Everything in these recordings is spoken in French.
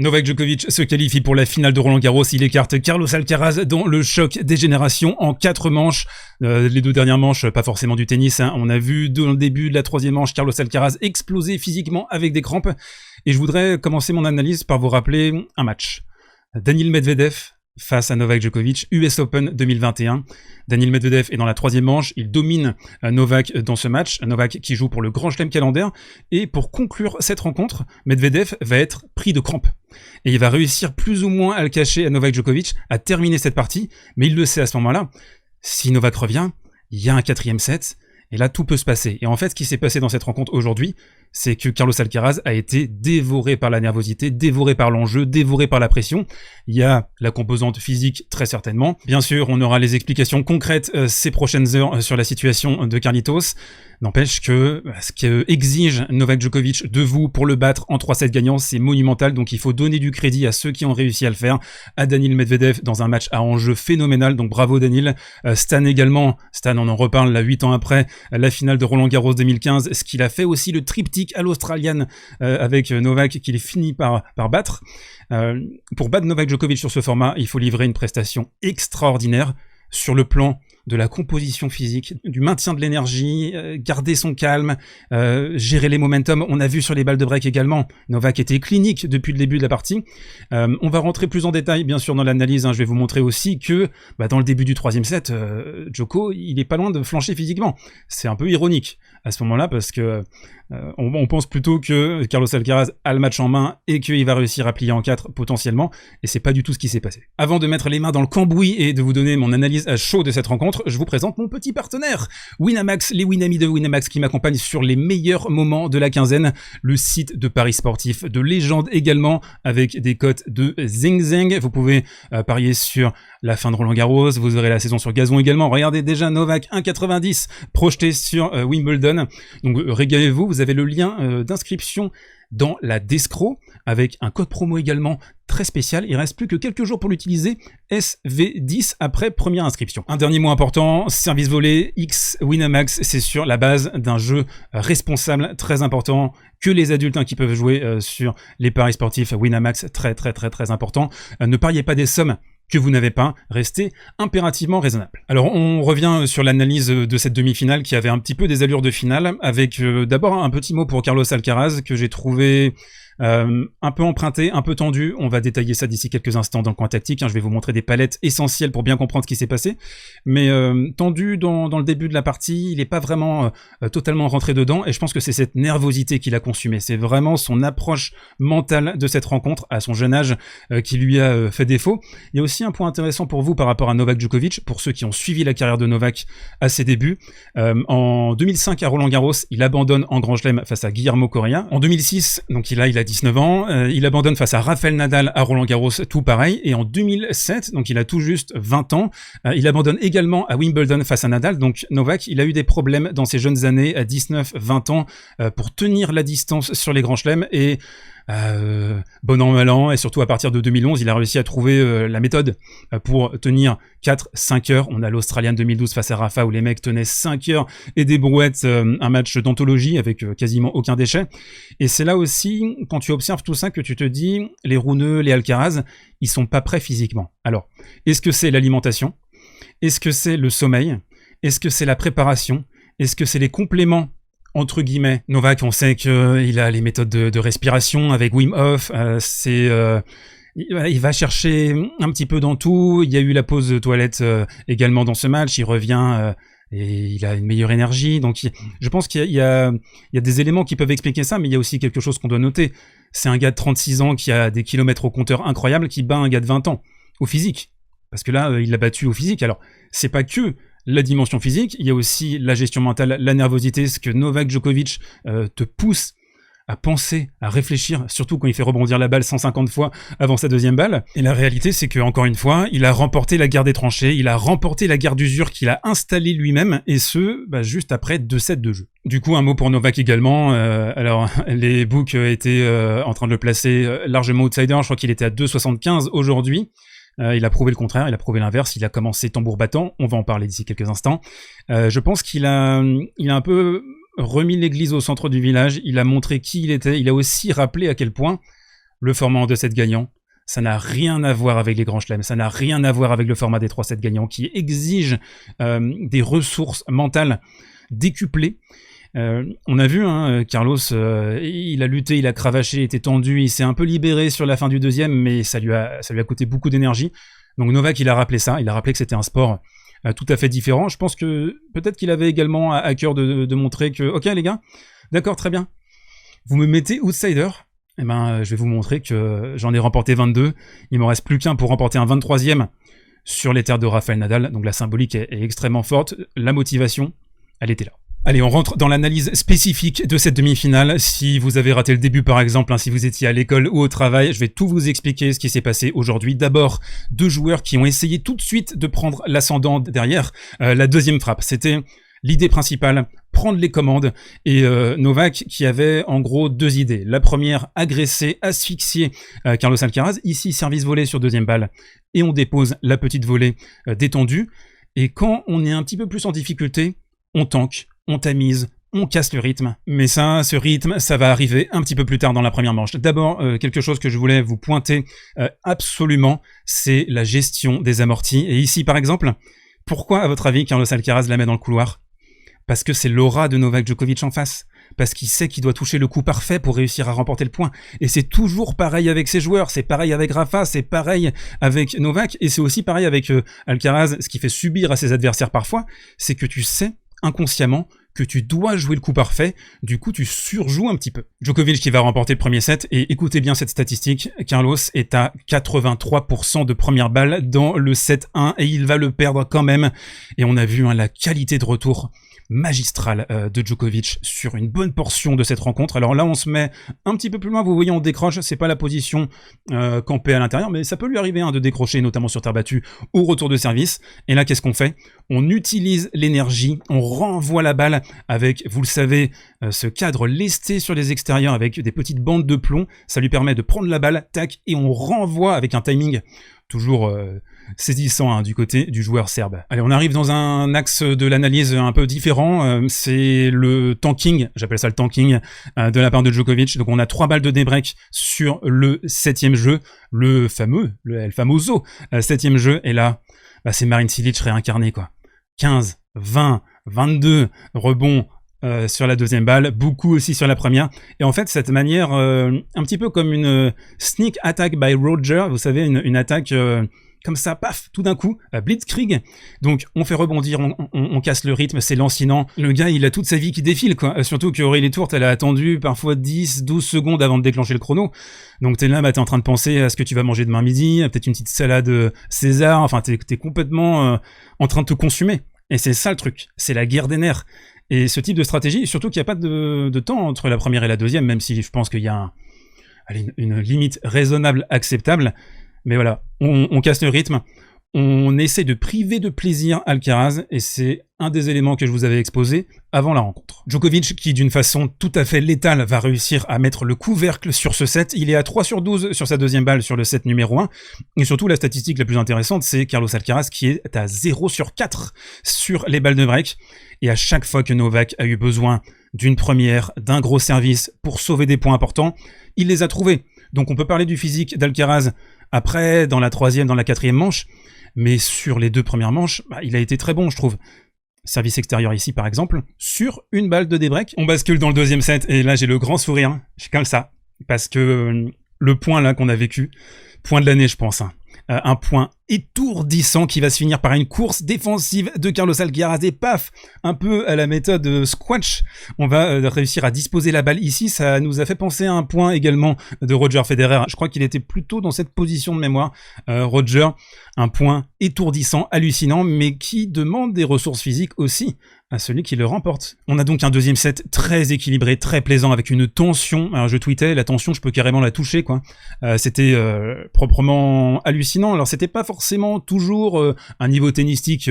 Novak Djokovic se qualifie pour la finale de Roland-Garros. Il écarte Carlos Alcaraz dans le choc des générations en 4 manches. Les 2 dernières manches, pas forcément du tennis. On a vu dans le début de la 3e manche Carlos Alcaraz exploser physiquement avec des crampes. Et je voudrais commencer mon analyse par vous rappeler un match. Daniil Medvedev face à Novak Djokovic, US Open 2021. Daniil Medvedev est dans la 3e manche, il domine Novak dans ce match, Novak qui joue pour le Grand Chelem calendaire, et pour conclure cette rencontre, Medvedev va être pris de crampes. Et il va réussir plus ou moins à le cacher à Novak Djokovic, à terminer cette partie, mais il le sait à ce moment-là, si Novak revient, il y a un 4e set, et là tout peut se passer. Et en fait, ce qui s'est passé dans cette rencontre aujourd'hui, c'est que Carlos Alcaraz a été dévoré par la nervosité, dévoré par l'enjeu, dévoré par la pression. Il y a la composante physique, très certainement. Bien sûr, on aura les explications concrètes ces prochaines heures sur la situation de Carlitos. N'empêche que ce que exige Novak Djokovic de vous pour le battre en 3-7 gagnants, c'est monumental. Donc il faut donner du crédit à ceux qui ont réussi à le faire. À Daniil Medvedev dans un match à enjeu phénoménal. Donc bravo Daniil. Stan également. Stan, on en reparle là 8 ans après la finale de Roland-Garros 2015. Ce qu'il a fait aussi, le triptyque à l'Australienne avec Novak qu'il finit par battre. Pour battre Novak Djokovic sur ce format, il faut livrer une prestation extraordinaire sur le plan de la composition physique, du maintien de l'énergie, garder son calme, gérer les momentum. On a vu sur les balles de break également, Novak était clinique depuis le début de la partie. On va rentrer plus en détail bien sûr dans l'analyse, je vais vous montrer aussi que dans le début du 3e set, Djoko, il est pas loin de flancher physiquement. C'est un peu ironique à ce moment-là parce que on pense plutôt que Carlos Alcaraz a le match en main et qu'il va réussir à plier en 4 potentiellement, et c'est pas du tout ce qui s'est passé. Avant de mettre les mains dans le cambouis et de vous donner mon analyse à chaud de cette rencontre, je vous présente mon petit partenaire, Winamax, les Winamis de Winamax qui m'accompagnent sur les meilleurs moments de la quinzaine, le site de paris sportifs de légende également, avec des cotes de zing zing. Vous pouvez parier sur la fin de Roland-Garros, vous aurez la saison sur gazon également. Regardez déjà Novak 1,90 projeté sur Wimbledon, donc régalez-vous. Vous avez le lien d'inscription dans la Descro avec un code promo également très spécial. Il reste plus que quelques jours pour l'utiliser, SV10 après première inscription. Un dernier mot important, service volé X Winamax, c'est sur la base d'un jeu responsable très important, que les adultes qui peuvent jouer sur les paris sportifs Winamax, très important. Ne pariez pas des sommes que vous n'avez pas, restez impérativement raisonnable. Alors on revient sur l'analyse de cette demi-finale qui avait un petit peu des allures de finale, avec d'abord un petit mot pour Carlos Alcaraz que j'ai trouvé un peu emprunté, un peu tendu. On va détailler ça d'ici quelques instants dans le coin tactique, je vais vous montrer des palettes essentielles pour bien comprendre ce qui s'est passé, mais tendu dans le début de la partie, il n'est pas vraiment totalement rentré dedans, et je pense que c'est cette nervosité qu'il a consumé, c'est vraiment son approche mentale de cette rencontre à son jeune âge qui lui a fait défaut. Il y a aussi un point intéressant pour vous par rapport à Novak Djokovic, pour ceux qui ont suivi la carrière de Novak à ses débuts. En 2005 à Roland-Garros, il abandonne en Grand Chelem face à Guillermo Coria. En 2006, donc il a 19 ans, il abandonne face à Rafael Nadal à Roland-Garros, tout pareil, et en 2007, donc il a tout juste 20 ans, il abandonne également à Wimbledon face à Nadal. Donc Novak, il a eu des problèmes dans ses jeunes années, à 19-20 ans, pour tenir la distance sur les grands chelems, et bon an mal an, et surtout à partir de 2011, il a réussi à trouver la méthode pour tenir 4-5 heures. On a l'Australian 2012 face à Rafa où les mecs tenaient 5 heures et des brouettes, un match d'anthologie avec quasiment aucun déchet. Et c'est là aussi, quand tu observes tout ça, que tu te dis, les Rouneux, les Alcaraz, ils sont pas prêts physiquement. Alors, est-ce que c'est l'alimentation? Est-ce que c'est le sommeil? Est-ce que c'est la préparation? Est-ce que c'est les compléments entre guillemets? Novak, on sait qu'il a les méthodes de respiration avec Wim Hof, il va chercher un petit peu dans tout. Il y a eu la pause de toilette également dans ce match, il revient et il a une meilleure énergie. Donc je pense qu'il y a des éléments qui peuvent expliquer ça, mais il y a aussi quelque chose qu'on doit noter. C'est un gars de 36 ans qui a des kilomètres au compteur incroyables qui bat un gars de 20 ans au physique. Parce que là, il l'a battu au physique. Alors, c'est pas que la dimension physique, il y a aussi la gestion mentale, la nervosité, ce que Novak Djokovic te pousse à penser, à réfléchir, surtout quand il fait rebondir la balle 150 fois avant sa deuxième balle. Et la réalité, c'est que encore une fois, il a remporté la guerre des tranchées, il a remporté la guerre d'usure qu'il a installée lui-même, et ce, juste après 2 sets de jeu. Du coup, un mot pour Novak également. Alors, les books étaient en train de le placer largement outsider, je crois qu'il était à 2,75 aujourd'hui. Il a prouvé le contraire, il a prouvé l'inverse, il a commencé tambour battant, on va en parler d'ici quelques instants. Je pense qu'il a un peu remis l'église au centre du village, il a montré qui il était, il a aussi rappelé à quel point le format en 2 sets gagnants, ça n'a rien à voir avec les grands chelems, ça n'a rien à voir avec le format des 3 sets gagnants qui exige des ressources mentales décuplées. On a vu, Carlos, il a lutté, il a cravaché, il était tendu, il s'est un peu libéré sur la fin du deuxième, mais ça lui a coûté beaucoup d'énergie. Donc Novak, il a rappelé ça, il a rappelé que c'était un sport tout à fait différent. Je pense que peut-être qu'il avait également à cœur de montrer que, ok les gars, d'accord, très bien, vous me mettez outsider, eh ben, je vais vous montrer que j'en ai remporté 22, il m'en reste plus qu'un pour remporter un 23e sur les terres de Rafael Nadal, donc la symbolique est extrêmement forte, la motivation, elle était là. Allez, on rentre dans l'analyse spécifique de cette demi-finale. Si vous avez raté le début par exemple, si vous étiez à l'école ou au travail, je vais tout vous expliquer ce qui s'est passé aujourd'hui. D'abord, 2 joueurs qui ont essayé tout de suite de prendre l'ascendant derrière la deuxième frappe. C'était l'idée principale, prendre les commandes, et Novak qui avait en gros 2 idées. La première, agresser, asphyxier Carlos Alcaraz. Ici, service volé sur deuxième balle, et on dépose la petite volée détendue. Et quand on est un petit peu plus en difficulté, on tank, on tamise, on casse le rythme. Mais ça, ce rythme, ça va arriver un petit peu plus tard dans la première manche. D'abord, quelque chose que je voulais vous pointer absolument, c'est la gestion des amortis. Et ici, par exemple, pourquoi, à votre avis, Carlos Alcaraz la met dans le couloir? Parce que c'est l'aura de Novak Djokovic en face. Parce qu'il sait qu'il doit toucher le coup parfait pour réussir à remporter le point. Et c'est toujours pareil avec ses joueurs, c'est pareil avec Rafa, c'est pareil avec Novak, et c'est aussi pareil avec Alcaraz. Ce qui fait subir à ses adversaires parfois, c'est que tu sais inconsciemment que tu dois jouer le coup parfait, du coup tu surjoues un petit peu. Djokovic qui va remporter le premier set, et écoutez bien cette statistique, Carlos est à 83% de première balle dans le set 1, et il va le perdre quand même, et on a vu la qualité de retour magistrale de Djokovic sur une bonne portion de cette rencontre. Alors là on se met un petit peu plus loin, vous voyez on décroche, c'est pas la position campée à l'intérieur, mais ça peut lui arriver de décrocher, notamment sur terre battue au retour de service. Et là qu'est-ce qu'on fait? On utilise l'énergie, on renvoie la balle avec, vous le savez, ce cadre lesté sur les extérieurs avec des petites bandes de plomb. Ça lui permet de prendre la balle, tac, et on renvoie avec un timing toujours saisissant du côté du joueur serbe. Allez, on arrive dans un axe de l'analyse un peu différent, c'est le tanking, j'appelle ça le tanking, de la part de Djokovic. Donc on a 3 balles de débreak sur le 7e jeu, le fameux, El Famoso 7e jeu, et là, c'est Marin Cilic réincarné, quoi. 15, 20, 22 rebonds sur la deuxième balle, beaucoup aussi sur la première, et en fait cette manière un petit peu comme une sneak attack by Roger, vous savez, une attaque comme ça, paf, tout d'un coup, blitzkrieg, donc on fait rebondir, on casse le rythme, c'est lancinant, le gars il a toute sa vie qui défile, quoi, surtout qu'Aurélie Tourte elle a attendu parfois 10-12 secondes avant de déclencher le chrono, donc t'es là, t'es en train de penser à ce que tu vas manger demain midi, peut-être une petite salade César, enfin t'es complètement en train de te consumer, et c'est ça le truc, c'est la guerre des nerfs. Et ce type de stratégie, surtout qu'il n'y a pas de temps entre la première et la deuxième, même si je pense qu'il y a une limite raisonnable, acceptable. Mais voilà, on casse le rythme, on essaie de priver de plaisir Alcaraz, et c'est un des éléments que je vous avais exposé avant la rencontre. Djokovic, qui d'une façon tout à fait létale va réussir à mettre le couvercle sur ce set, il est à 3 sur 12 sur sa deuxième balle sur le set numéro 1, et surtout la statistique la plus intéressante, c'est Carlos Alcaraz qui est à 0 sur 4 sur les balles de break, et à chaque fois que Novak a eu besoin d'une première, d'un gros service pour sauver des points importants, il les a trouvés. Donc on peut parler du physique d'Alcaraz après, dans la 3e, dans la 4e manche, mais sur les 2 premières manches, il a été très bon, je trouve. Service extérieur ici, par exemple, sur une balle de débreak. On bascule dans le 2e set, et là, j'ai le grand sourire. Je suis comme ça, parce que le point là qu'on a vécu, point de l'année, je pense, un point étourdissant qui va se finir par une course défensive de Carlos Alcaraz, et paf, un peu à la méthode squash, on va réussir à disposer la balle ici. Ça nous a fait penser à un point également de Roger Federer, je crois qu'il était plutôt dans cette position de mémoire, Roger, un point étourdissant, hallucinant, mais qui demande des ressources physiques aussi à celui qui le remporte. On a donc un 2e set très équilibré, très plaisant, avec une tension. Alors je tweetais, la tension, je peux carrément la toucher, quoi. C'était proprement hallucinant. Alors c'était pas forcément toujours un niveau tennistique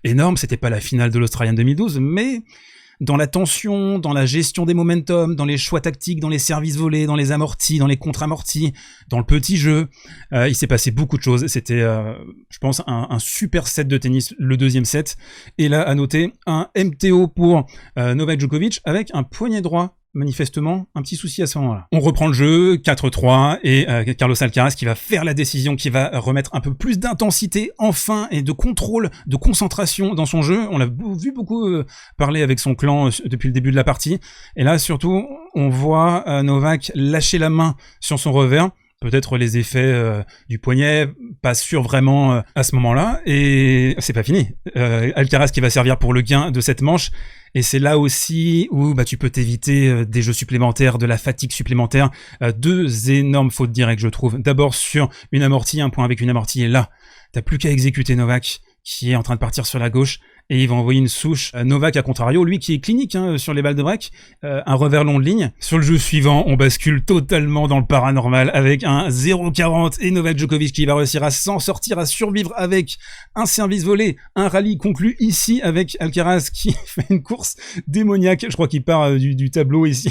énorme, c'était pas la finale de l'Australian 2012, mais dans la tension, dans la gestion des momentum, dans les choix tactiques, dans les services volés, dans les amortis, dans les contre-amortis, dans le petit jeu, il s'est passé beaucoup de choses. C'était, je pense, un super set de tennis, le 2e set. Et là, à noter, un MTO pour Novak Djokovic avec un poignet droit manifestement un petit souci à ce moment-là. On reprend le jeu, 4-3, et Carlos Alcaraz qui va faire la décision, qui va remettre un peu plus d'intensité, enfin, et de contrôle, de concentration dans son jeu. On l'a vu beaucoup parler avec son clan depuis le début de la partie, et là, surtout, on voit Novak lâcher la main sur son revers. Peut-être les effets du poignet, pas sûr vraiment à ce moment-là, et c'est pas fini. Alcaraz qui va servir pour le gain de cette manche, et c'est là aussi où tu peux t'éviter des jeux supplémentaires, de la fatigue supplémentaire, deux énormes fautes directes je trouve. D'abord sur une amortie, un point avec une amortie, et là, t'as plus qu'à exécuter Novak, qui est en train de partir sur la gauche, et il va envoyer une souche. Novak, à contrario, lui qui est clinique sur les balles de break, un revers long de ligne. Sur le jeu suivant, on bascule totalement dans le paranormal avec un 0-40 et Novak Djokovic qui va réussir à s'en sortir, à survivre avec un service volé, un rallye conclu ici avec Alcaraz qui fait une course démoniaque. Je crois qu'il part du tableau ici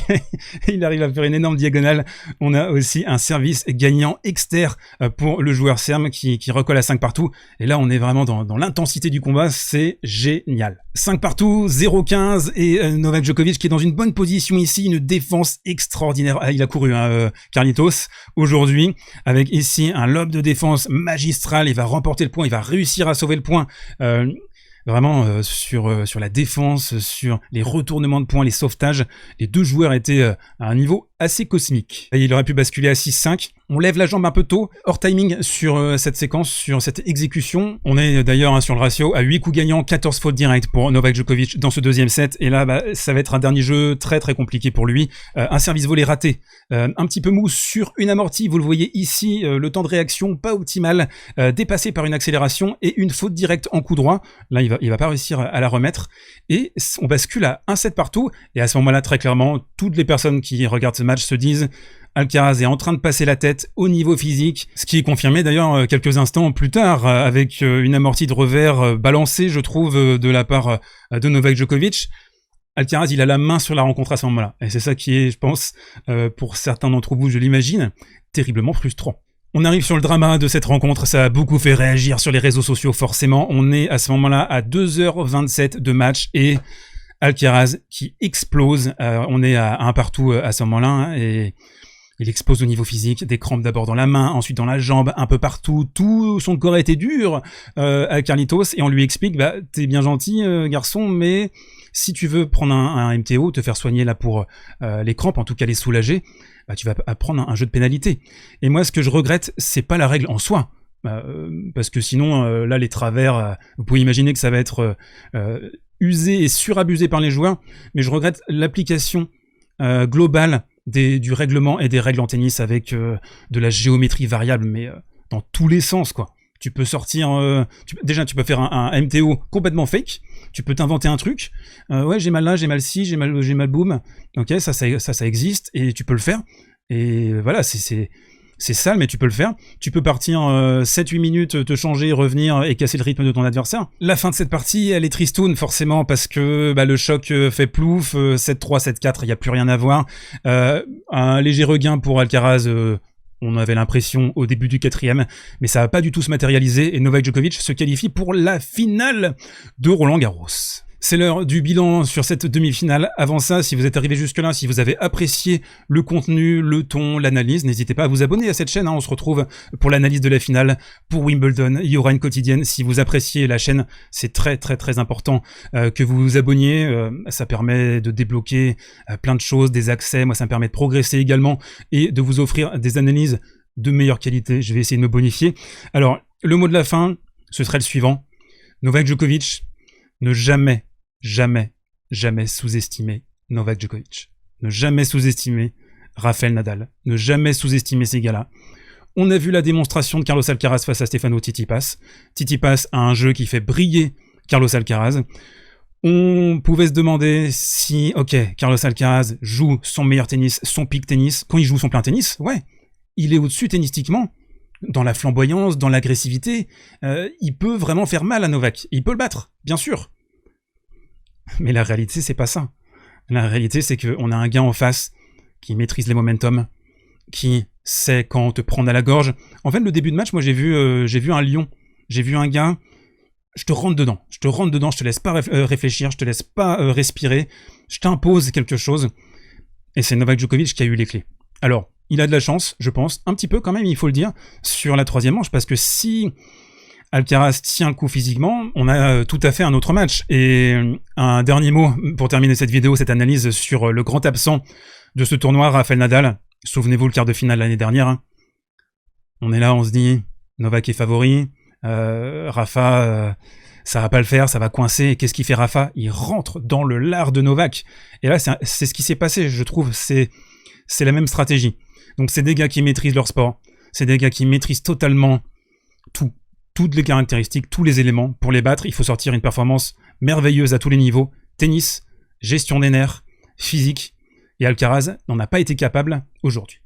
et il arrive à faire une énorme diagonale. On a aussi un service gagnant externe pour le joueur serbe qui recolle à 5 partout. Et là, on est vraiment dans l'intensité du combat. C'est génial. 5 partout, 0-15 et Novak Djokovic qui est dans une bonne position ici, une défense extraordinaire. Il a couru Carlitos aujourd'hui avec ici un lob de défense magistral. Il va remporter le point, il va réussir à sauver le point. Vraiment sur la défense, sur les retournements de points, les sauvetages, les deux joueurs étaient à un niveau assez cosmique. Et il aurait pu basculer à 6-5. On lève la jambe un peu tôt, hors timing sur cette séquence, sur cette exécution. On est d'ailleurs sur le ratio à 8 coups gagnants, 14 fautes directes pour Novak Djokovic dans ce deuxième set. Et là, ça va être un dernier jeu très très compliqué pour lui. Un service volé raté, un petit peu mou sur une amortie. Vous le voyez ici, le temps de réaction pas optimal, dépassé par une accélération et une faute directe en coup droit. Là, il va pas réussir à la remettre. Et on bascule à 1-7 partout. Et à ce moment-là, très clairement, toutes les personnes qui regardent ce match se disent Alcaraz est en train de passer la tête au niveau physique, ce qui est confirmé d'ailleurs quelques instants plus tard avec une amortie de revers balancée, je trouve, de la part de Novak Djokovic. Alcaraz, il a la main sur la rencontre à ce moment-là. Et c'est ça qui est, je pense, pour certains d'entre vous, je l'imagine, terriblement frustrant. On arrive sur le drama de cette rencontre, ça a beaucoup fait réagir sur les réseaux sociaux, forcément. On est à ce moment-là à 2h27 de match et Alcaraz qui explose. On est à 1 partout à ce moment-là et il explose au niveau physique, des crampes d'abord dans la main, ensuite dans la jambe, un peu partout. Tout son corps était dur à Carlitos et on lui explique t'es bien gentil garçon, mais si tu veux prendre un MTO, te faire soigner là pour les crampes, en tout cas les soulager, tu vas prendre un jeu de pénalité. Et moi, ce que je regrette, c'est pas la règle en soi. Parce que sinon, là, les travers, vous pouvez imaginer que ça va être usé et surabusé par les joueurs, mais je regrette l'application globale du règlement et des règles en tennis avec de la géométrie variable, mais dans tous les sens, quoi. Tu peux sortir... déjà, tu peux faire un MTO complètement fake. Tu peux t'inventer un truc. Ouais, j'ai mal là, j'ai mal ci, j'ai mal boum. Ok, ça existe et tu peux le faire. Et voilà, c'est sale, mais tu peux le faire. Tu peux partir 7-8 minutes, te changer, revenir et casser le rythme de ton adversaire. La fin de cette partie, elle est tristoune, forcément, parce que le choc fait plouf. 7-3, 7-4, il n'y a plus rien à voir. Un léger regain pour Alcaraz... on avait l'impression au début du 4e, mais ça va pas du tout se matérialiser et Novak Djokovic se qualifie pour la finale de Roland-Garros. C'est l'heure du bilan sur cette demi-finale. Avant ça, si vous êtes arrivé jusque-là, si vous avez apprécié le contenu, le ton, l'analyse, n'hésitez pas à vous abonner à cette chaîne. On se retrouve pour l'analyse de la finale. Pour Wimbledon, il y aura une quotidienne. Si vous appréciez la chaîne, c'est très très très important que vous vous abonniez. Ça permet de débloquer plein de choses, des accès. Moi, ça me permet de progresser également et de vous offrir des analyses de meilleure qualité. Je vais essayer de me bonifier. Alors, le mot de la fin, ce serait le suivant. Novak Djokovic, ne jamais sous-estimer Novak Djokovic. Ne jamais sous-estimer Rafael Nadal. Ne jamais sous-estimer ces gars-là. On a vu la démonstration de Carlos Alcaraz face à Stefano Tsitsipas. Tsitsipas a un jeu qui fait briller Carlos Alcaraz. On pouvait se demander si, Carlos Alcaraz joue son meilleur tennis, son peak tennis, quand il joue son plein tennis, ouais, il est au-dessus tennistiquement. Dans la flamboyance, dans l'agressivité, il peut vraiment faire mal à Novak. Il peut le battre, bien sûr. Mais la réalité, c'est pas ça. La réalité, c'est qu'on a un gars en face qui maîtrise les momentum, qui sait quand te prendre à la gorge. En fait, le début de match, moi, j'ai vu un lion. J'ai vu un gars, je te rentre dedans, je te laisse pas réfléchir, je te laisse pas respirer, je t'impose quelque chose. et c'est Novak Djokovic qui a eu les clés. Alors, il a de la chance, je pense, un petit peu quand même, il faut le dire, sur la troisième manche, parce que si Alcaraz tient le coup physiquement, on a tout à fait un autre match. Et un dernier mot pour terminer cette vidéo, cette analyse sur le grand absent de ce tournoi, Rafael Nadal. Souvenez-vous le quart de finale l'année dernière. Hein. On est là, on se dit, Novak est favori, Rafa, ça va pas le faire, ça va coincer. Et qu'est-ce qu'il fait Rafa? Il rentre dans le lard de Novak. Et là, c'est ce qui s'est passé, je trouve, c'est la même stratégie. Donc c'est des gars qui maîtrisent leur sport, c'est des gars qui maîtrisent totalement toutes les caractéristiques, tous les éléments. Pour les battre, il faut sortir une performance merveilleuse à tous les niveaux. Tennis, gestion des nerfs, physique. Et Alcaraz n'en a pas été capable aujourd'hui.